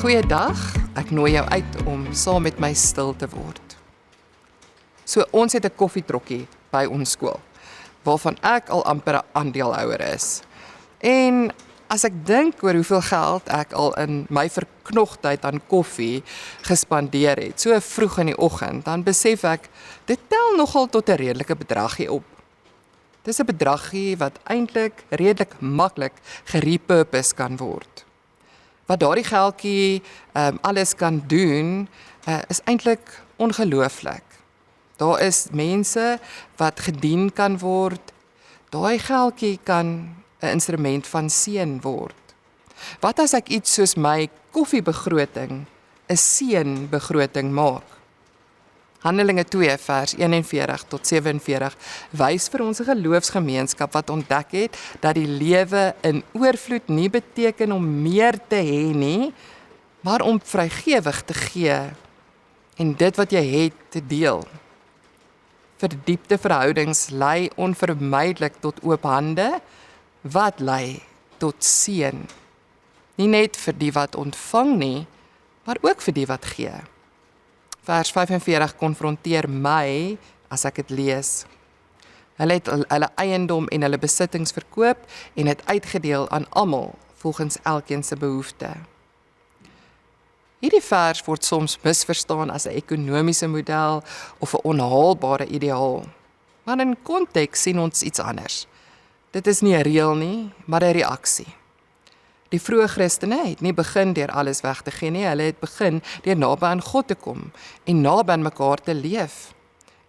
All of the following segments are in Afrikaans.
Goeiedag, ek nooi jou uit om saam met my stil te word. So, ons het 'n koffietrokkie by ons skool, waarvan ek al amper 'n aandeelhouer is. En as ek dink oor hoeveel geld ek al in my verknogtheid aan koffie gespandeer het, so vroeg in die oggend, dan besef ek, dit tel nogal tot 'n redelike bedragie op. Dis 'n bedragie wat eintlik redelik maklik gerepurpose kan word. Wat daardie geldjie alles kan doen, is eintlik ongelooflik. Daar is mense wat gedien kan word. Daai geldjie kan 'n instrument van seën word. Wat as ek iets soos my koffiebegroting 'n seënbegroting maak? Handelinge 2 vers 41 tot 47 wys vir ons 'n geloofsgemeenskap wat ontdek het dat die lewe in oorvloed nie beteken om meer te hê nie, maar om vrygewig te gee en dit wat jy het te deel. Verdiepte verhoudings lei onvermydelik tot oop hande, wat lei tot seën. Nie net vir die wat ontvang nie, maar ook vir die wat gee. Vers 45 konfronteer my as ek dit lees. Hulle het hulle eiendom en hulle besittings verkoop en het uitgedeel aan almal volgens elkeen se behoefte. Hierdie vers word soms misverstaan as 'n ekonomiese model of 'n onhaalbare ideaal. Maar in konteks sien ons iets anders. Dit is nie 'n reël nie, maar 'n reaksie. Die vroeë Christene het nie begin deur alles weg te gee nie, hulle het begin deur naby aan God te kom en naby aan mekaar te leef.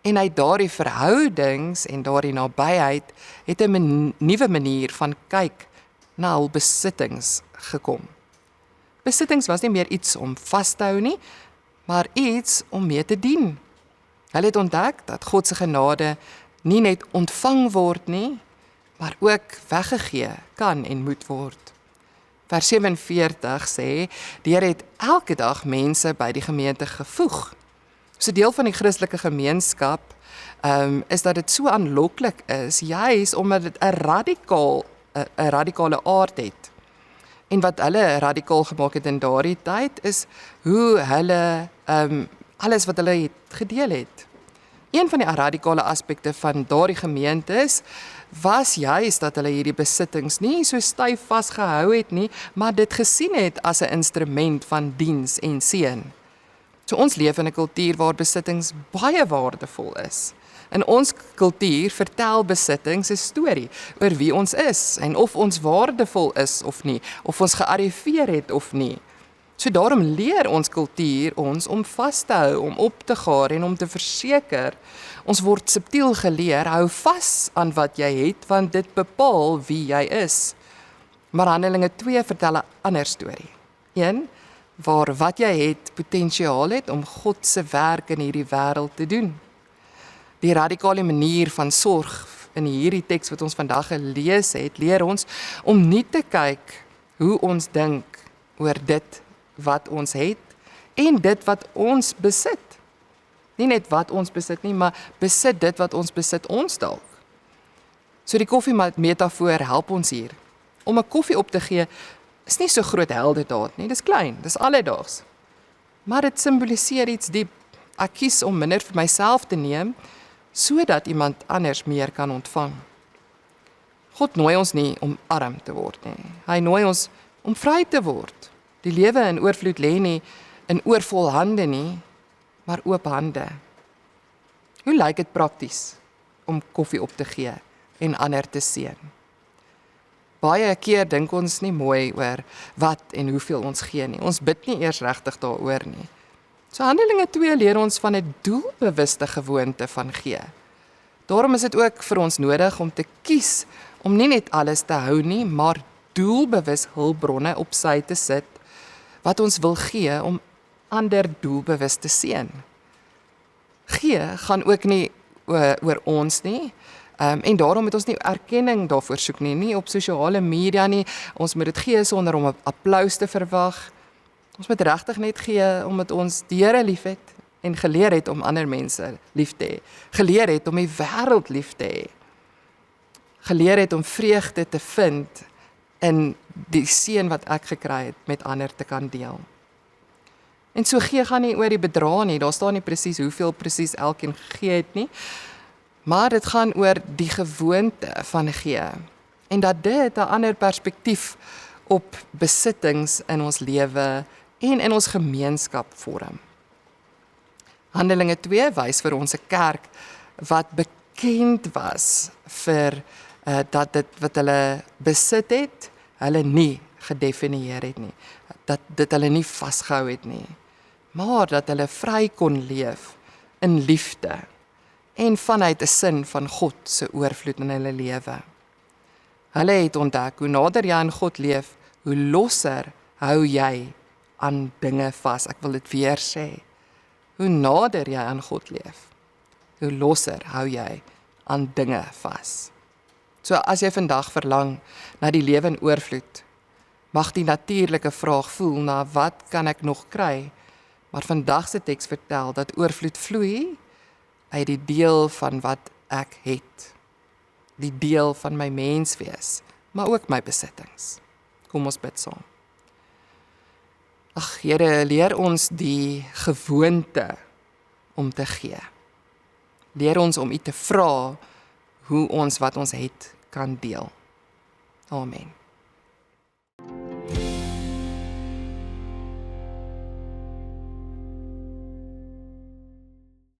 En uit daardie verhoudings en daardie nabyheid het 'n nuwe manier van kyk na hul besittings gekom. Besittings was nie meer iets om vas te hou nie, maar iets om mee te dien. Hulle het ontdek dat God se genade nie net ontvang word nie, maar ook weggegee kan en moet word. Vers 47 sê, die Here het elke dag mense by die gemeente gevoeg. So deel van die Christelike gemeenskap is dat dit so aanloklik is, juis omdat dit 'n radikale aard het. En wat hulle radikaal gemaak het in daardie tyd, is hoe hulle alles wat hulle het gedeel het. Een van die radikale aspekte van daardie gemeentes was juist dat hulle hierdie besittings nie so styf vasgehou het nie, maar dit gesien het as 'n instrument van diens en seën. So ons leef in 'n kultuur waar besittings baie waardevol is. In ons kultuur vertel besittings 'n storie oor wie ons is en of ons waardevol is of nie, of ons gearriveer het of nie. So daarom leer ons kultuur ons om vas te hou, om op te gaar en om te verseker. Ons word subtiel geleer, hou vas aan wat jy het, want dit bepaal wie jy is. Maar Handelinge 2 vertel 'n ander storie. Een waar wat jy het potensiaal het om God se werk in hierdie wêreld te doen. Die radikale manier van sorg in hierdie teks wat ons vandag gelees het, leer ons om nie te kyk hoe ons dink oor dit wat ons het en dit wat ons besit. Nie net wat ons besit nie, maar besit dit wat ons besit ons dalk. So die koffiemetafoor help ons hier. Om 'n koffie op te gee is nie so groot heldedaad nie, dis klein, dis alledaags. Maar dit simboliseer iets diep. Ek kies om minder vir myself te neem, sodat iemand anders meer kan ontvang. God nooi ons nie om arm te word nie. Hy nooi ons om vry te word. Die lewe in oorvloed lê nie in oorvol hande nie, maar oop hande. Hoe lyk dit prakties om koffie op te gee en ander te seën? Baie keer dink ons nie mooi oor wat en hoeveel ons gee nie. Ons bid nie eers regtig daaroor nie. So Handelinge 2 leer ons van 'n doelbewuste gewoonte van gee. Daarom is dit ook vir ons nodig om te kies om nie net alles te hou nie, maar doelbewus hulpbronne op sy te sit wat ons wil gee om ander doelbewus te seën. Gee gaan ook nie oor ons nie, en daarom moet ons nie erkenning daarvoor soek nie op sosiale media nie. Ons moet dit gee sonder om 'n applous te verwag. Ons moet regtig net gee omdat ons die Here liefhet en geleer het om ander mense lief te hê. Geleer het om die wêreld lief te hê. Geleer het om vreugde te vind in die seën wat ek gekry het met ander te kan deel. En so gee gaan nie oor die bedrag nie, daar staan nie presies hoeveel presies elkeen gegee het nie, maar dit gaan oor die gewoonte van gee. En dat dit 'n ander perspektief op besittings in ons lewe en in ons gemeenskap vorm. Handelinge 2 wys vir ons 'n kerk wat bekend was vir dat dit wat hulle besit het, hulle nie gedefinieer het nie. Dat dit hulle nie vasgehou het nie. Maar dat hulle vry kon leef in liefde en vanuit 'n sin van God se oorvloed in hulle lewe. Hulle het ontdek, hoe nader jy aan God leef, hoe losser hou jy aan dinge vas. Ek wil dit weer sê. Hoe nader jy aan God leef, hoe losser hou jy aan dinge vas. So as jy vandag verlang na die lewe in oorvloed, mag die natuurlike vraag voel na wat kan ek nog kry? Maar vandag se teks vertel dat oorvloed vloei uit die deel van wat ek het. Die deel van my menswees, maar ook my besittings. Kom ons bid saam. Ag Here, leer ons die gewoonte om te gee. Leer ons om U te vra hoe ons wat ons het kan deel. Amen.